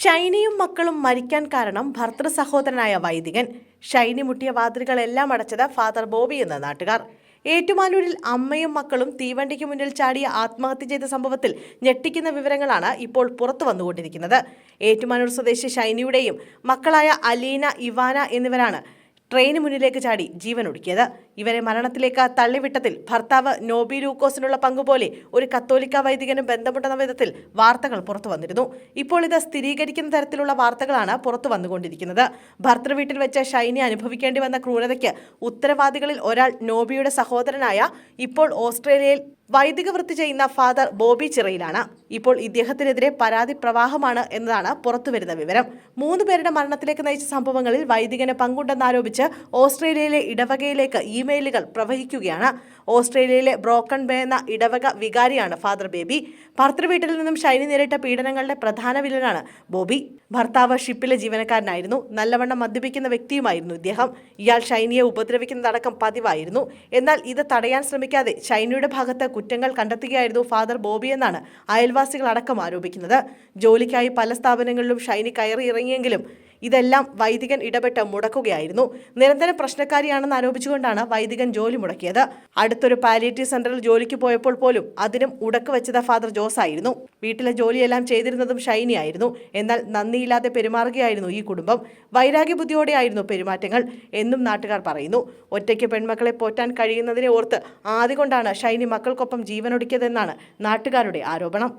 ഷൈനിയും മക്കളും മരിക്കാൻ കാരണം ഭർത്തൃ സഹോദരനായ വൈദികൻ. ഷൈനി മുട്ടിയ വാതിലുകളെല്ലാം അടച്ചത് ഫാദർ ബോബി എന്ന നാട്ടുകാർ. ഏറ്റുമാനൂരിൽ അമ്മയും മക്കളും തീവണ്ടിക്ക് മുന്നിൽ ചാടിയ ആത്മഹത്യ ചെയ്ത സംഭവത്തിൽ ഞെട്ടിക്കുന്ന വിവരങ്ങളാണ് ഇപ്പോൾ പുറത്തു വന്നുകൊണ്ടിരിക്കുന്നത്. ഏറ്റുമാനൂർ സ്വദേശി ഷൈനിയുടെയും മക്കളായ അലീന, ഇവാന എന്നിവരാണ് ട്രെയിന് മുന്നിലേക്ക് ചാടി ജീവനൊടുക്കിയത്. ഇവരെ മരണത്തിലേക്ക് തള്ളിവിട്ടതിൽ ഭർത്താവ് നോബി ലൂക്കോസിനുള്ള പങ്കുപോലെ ഒരു കത്തോലിക്ക വൈദികനും ബന്ധമുണ്ടെന്ന വിധത്തിൽ വാർത്തകൾ പുറത്തു വന്നിരുന്നു. ഇപ്പോൾ ഇത് സ്ഥിരീകരിക്കുന്ന തരത്തിലുള്ള വാർത്തകളാണ് പുറത്തു വന്നുകൊണ്ടിരിക്കുന്നത്. ഭർത്തൃവീട്ടിൽ വെച്ച് ഷൈനി അനുഭവിക്കേണ്ടി വന്ന ക്രൂരതയ്ക്ക് ഉത്തരവാദികളിൽ ഒരാൾ നോബിയുടെ സഹോദരനായ ഇപ്പോൾ ഓസ്ട്രേലിയയിൽ വൈദിക വൃത്തി ചെയ്യുന്ന ഫാദർ ബോബി ചിറയിലാണ്. ഇപ്പോൾ ഇദ്ദേഹത്തിനെതിരെ പരാതി പ്രവാഹമാണ് എന്നതാണ് പുറത്തുവരുന്ന വിവരം. 3 പേരുടെ മരണത്തിലേക്ക് നയിച്ച സംഭവങ്ങളിൽ വൈദികന് പങ്കുണ്ടെന്നാരോപിച്ച് ഓസ്ട്രേലിയയിലെ ഇടവകയിലേക്ക് ഇമെയിലുകൾ പ്രവഹിക്കുകയാണ്. ഓസ്ട്രേലിയയിലെ ബ്രോക്കൺ ബേ എന്ന ഇടവക വികാരിയാണ് ഫാദർ ബേബി. ഭർത്തൃവീട്ടിൽ നിന്നും ഷൈനി നേരിട്ട പീഡനങ്ങളുടെ പ്രധാന വില്ലനാണ് ബോബി. ഭർത്താവ് ഷിപ്പിലെ ജീവനക്കാരനായിരുന്നു. നല്ലവണ്ണം മദ്യപിക്കുന്ന വ്യക്തിയുമായിരുന്നു ഇദ്ദേഹം. ഇയാൾ ഷൈനിയെ ഉപദ്രവിക്കുന്നതടക്കം പതിവായിരുന്നു. എന്നാൽ ഇത് തടയാൻ ശ്രമിക്കാതെ ഷൈനിയുടെ ഭാഗത്ത് കുറ്റങ്ങൾ കണ്ടെത്തുകയായിരുന്നു ഫാദർ ബോബി എന്നാണ് അയൽവാസികൾ അടക്കം ആരോപിക്കുന്നത്. ജോലിക്കായി പല സ്ഥാപനങ്ങളിലും ഷൈനി കയറി ഇറങ്ങിയെങ്കിലും ഇതെല്ലാം വൈദികൻ ഇടപെട്ട് മുടക്കുകയായിരുന്നു. നിരന്തരം പ്രശ്നക്കാരിയാണെന്ന് ആരോപിച്ചുകൊണ്ടാണ് വൈദികൻ ജോലി മുടക്കിയത്. അടുത്തൊരു പാലിയേറ്റീവ് സെന്ററിൽ ജോലിക്ക് പോയപ്പോൾ പോലും അതിനും ഉടക്ക് വെച്ചത് ഫാദർ ജോസ് ആയിരുന്നു. വീട്ടിലെ ജോലിയെല്ലാം ചെയ്തിരുന്നതും ഷൈനി ആയിരുന്നു. എന്നാൽ നന്ദിയില്ലാതെ പെരുമാറുകയായിരുന്നു ഈ കുടുംബം. വൈരാഗ്യബുദ്ധിയോടെയായിരുന്നു പെരുമാറ്റങ്ങൾ എന്നും നാട്ടുകാർ പറയുന്നു. ഒറ്റയ്ക്ക് പെൺമക്കളെ പോറ്റാൻ കഴിയുന്നതിനെ ഓർത്ത് ആദ്യകൊണ്ടാണ് ഷൈനി മക്കൾക്കൊപ്പം ജീവനൊടുക്കിയതെന്നാണ് നാട്ടുകാരുടെ ആരോപണം.